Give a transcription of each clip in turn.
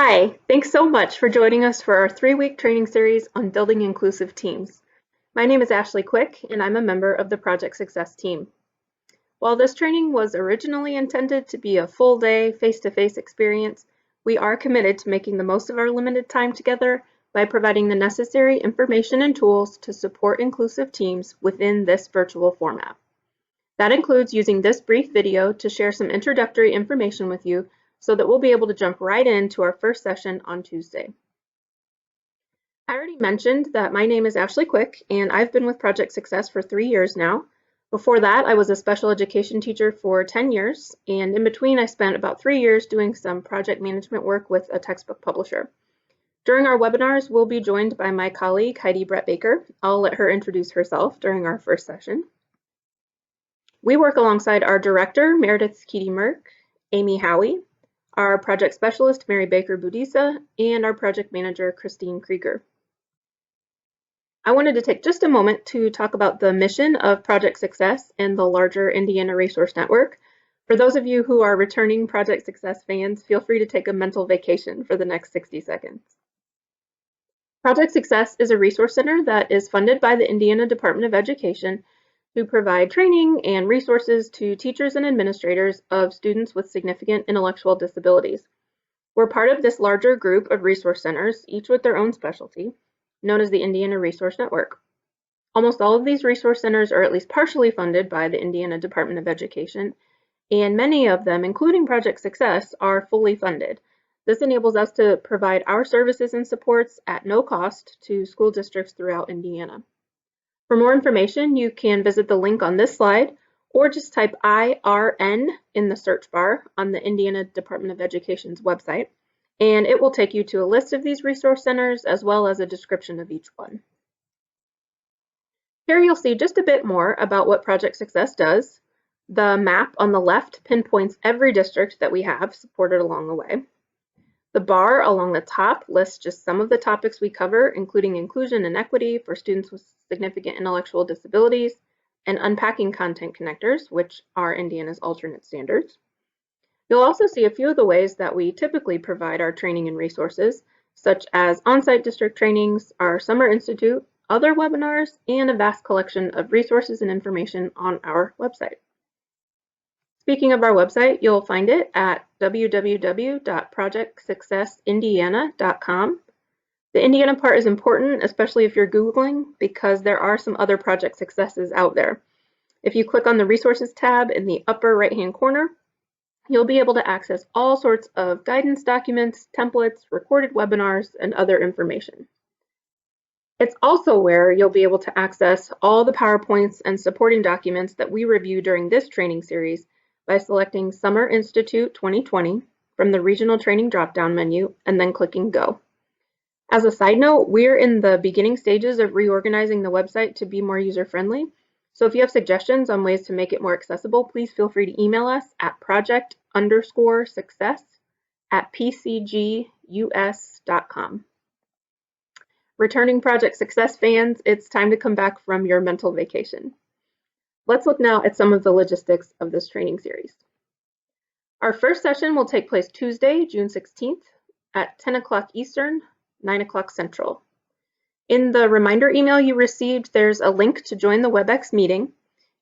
Hi, thanks so much for joining us for our 3-week training series on building inclusive teams. My name is Ashley Quick, and I'm a member of the Project Success team. While this training was originally intended to be a full-day, face-to-face experience, we are committed to making the most of our limited time together by providing the necessary information and tools to support inclusive teams within this virtual format. That includes using this brief video to share some introductory information with you so that we'll be able to jump right into our first session on Tuesday. I already mentioned that my name is Ashley Quick, and I've been with Project Success for 3 years now. Before that, I was a special education teacher for 10 years, and in between I spent about 3 years doing some project management work with a textbook publisher. During our webinars, we'll be joined by my colleague, Heidi Brett Baker. I'll let her introduce herself during our first session. We work alongside our director, Meredith Keaty-Merck, Amy Howie, our project specialist, Mary Baker Budisa, and our project manager, Christine Krieger. I wanted to take just a moment to talk about the mission of Project Success and the larger Indiana Resource Network. For those of you who are returning Project Success fans, feel free to take a mental vacation for the next 60 seconds. Project Success is a resource center that is funded by the Indiana Department of Education to provide training and resources to teachers and administrators of students with significant intellectual disabilities. We're part of this larger group of resource centers, each with their own specialty, known as the Indiana Resource Network. Almost all of these resource centers are at least partially funded by the Indiana Department of Education, and many of them, including Project Success, are fully funded. This enables us to provide our services and supports at no cost to school districts throughout Indiana. For more information, you can visit the link on this slide or just type IRN in the search bar on the Indiana Department of Education's website, and it will take you to a list of these resource centers as well as a description of each one. Here you'll see just a bit more about what Project Success does. The map on the left pinpoints every district that we have supported along the way. The bar along the top lists just some of the topics we cover, including inclusion and equity for students with significant intellectual disabilities, and unpacking content connectors, which are Indiana's alternate standards. You'll also see a few of the ways that we typically provide our training and resources, such as on-site district trainings, our Summer Institute, other webinars, and a vast collection of resources and information on our website. Speaking of our website, you'll find it at www.projectsuccessindiana.com. The Indiana part is important, especially if you're Googling, because there are some other Project Successes out there. If you click on the Resources tab in the upper right-hand corner, you'll be able to access all sorts of guidance documents, templates, recorded webinars, and other information. It's also where you'll be able to access all the PowerPoints and supporting documents that we review during this training series by selecting Summer Institute 2020 from the Regional Training drop-down menu and then clicking Go. As a side note, we're in the beginning stages of reorganizing the website to be more user-friendly. So if you have suggestions on ways to make it more accessible, please feel free to email us at project_success@pcgus.com. Returning Project Success fans, it's time to come back from your mental vacation. Let's look now at some of the logistics of this training series. Our first session will take place Tuesday, June 16th at 10 o'clock Eastern, 9 o'clock Central. In the reminder email you received, there's a link to join the WebEx meeting.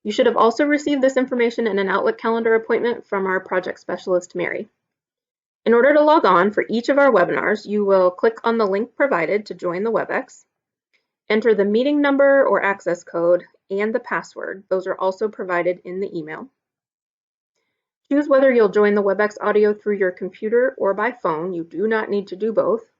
You should have also received this information in an Outlook calendar appointment from our project specialist, Mary. In order to log on for each of our webinars, you will click on the link provided to join the WebEx, enter the meeting number or access code, and the password. Those are also provided in the email. Choose whether you'll join the WebEx audio through your computer or by phone. You do not need to do both.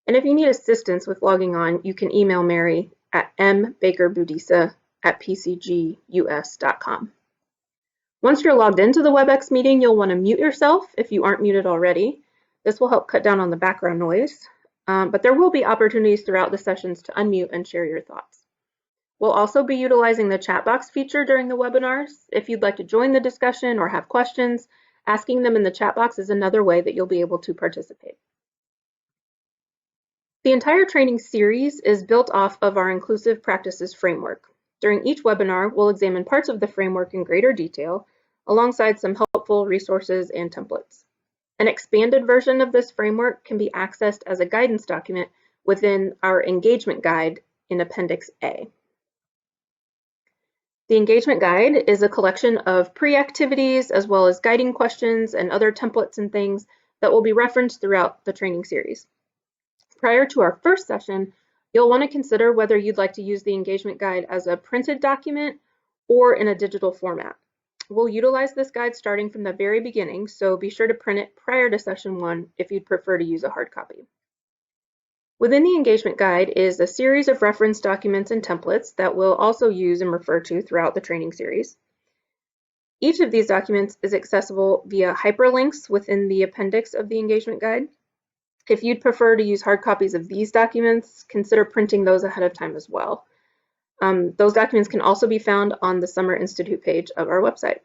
And if you need assistance with logging on, you can email Mary at mbakerbudisa@pcgus.com. Once you're logged into the WebEx meeting, you'll want to mute yourself if you aren't muted already. This will help cut down on the background noise, but there will be opportunities throughout the sessions to unmute and share your thoughts. We'll also be utilizing the chat box feature during the webinars. If you'd like to join the discussion or have questions, asking them in the chat box is another way that you'll be able to participate. The entire training series is built off of our Inclusive Practices framework. During each webinar, we'll examine parts of the framework in greater detail, alongside some helpful resources and templates. An expanded version of this framework can be accessed as a guidance document within our engagement guide in Appendix A. The engagement guide is a collection of pre-activities as well as guiding questions and other templates and things that will be referenced throughout the training series. Prior to our first session, you'll want to consider whether you'd like to use the engagement guide as a printed document or in a digital format. We'll utilize this guide starting from the very beginning, so be sure to print it prior to session 1 if you'd prefer to use a hard copy. Within the engagement guide is a series of reference documents and templates that we'll also use and refer to throughout the training series. Each of these documents is accessible via hyperlinks within the appendix of the engagement guide. If you'd prefer to use hard copies of these documents, consider printing those ahead of time as well. Those documents can also be found on the Summer Institute page of our website.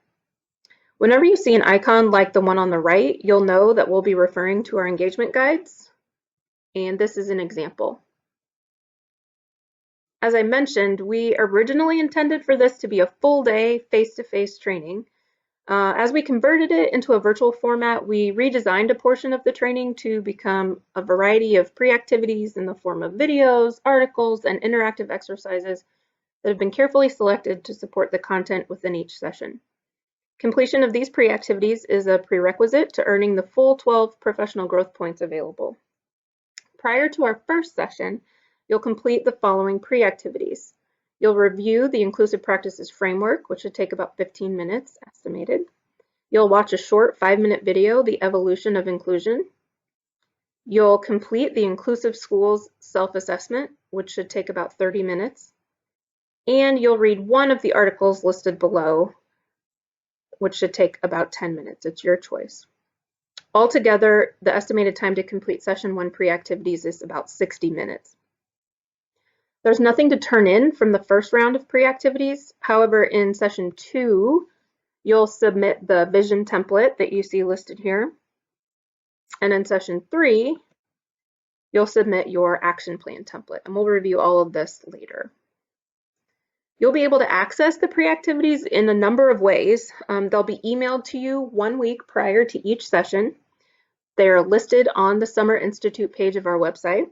Whenever you see an icon like the one on the right, you'll know that we'll be referring to our engagement guides, and this is an example. As I mentioned, we originally intended for this to be a full day face-to-face training. As we converted it into a virtual format, we redesigned a portion of the training to become a variety of pre-activities in the form of videos, articles, and interactive exercises that have been carefully selected to support the content within each session. Completion of these pre-activities is a prerequisite to earning the full 12 professional growth points available. Prior to our first session, you'll complete the following pre-activities. You'll review the Inclusive Practices Framework, which should take about 15 minutes estimated. You'll watch a short 5-minute video, The Evolution of Inclusion. You'll complete the Inclusive Schools Self-Assessment, which should take about 30 minutes. And you'll read one of the articles listed below, which should take about 10 minutes. It's your choice. Altogether, the estimated time to complete session 1 pre-activities is about 60 minutes. There's nothing to turn in from the first round of pre-activities. However, in session 2, you'll submit the vision template that you see listed here. And in session 3, you'll submit your action plan template, and we'll review all of this later. You'll be able to access the pre-activities in a number of ways. They'll be emailed to you 1 week prior to each session. They're listed on the Summer Institute page of our website.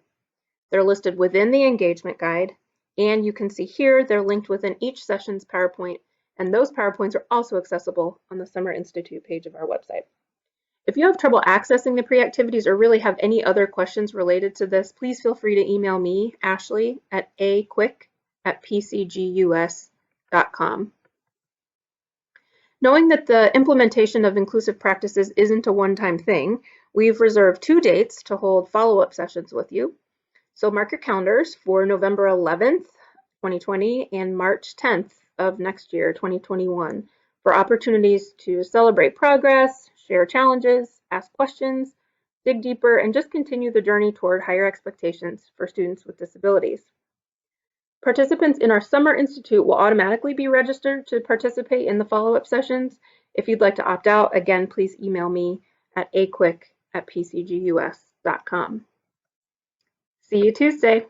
They're listed within the engagement guide, and you can see here they're linked within each session's PowerPoint, and those PowerPoints are also accessible on the Summer Institute page of our website. If you have trouble accessing the pre-activities or really have any other questions related to this, please feel free to email me, Ashley, at aquick@pcgus.com. Knowing that the implementation of inclusive practices isn't a one-time thing, we've reserved 2 dates to hold follow-up sessions with you. So mark your calendars for November 11th, 2020 and March 10th of next year, 2021, for opportunities to celebrate progress, share challenges, ask questions, dig deeper, and just continue the journey toward higher expectations for students with disabilities. Participants in our Summer Institute will automatically be registered to participate in the follow-up sessions. If you'd like to opt out, again, please email me at aquick@pcgus.com. See you Tuesday.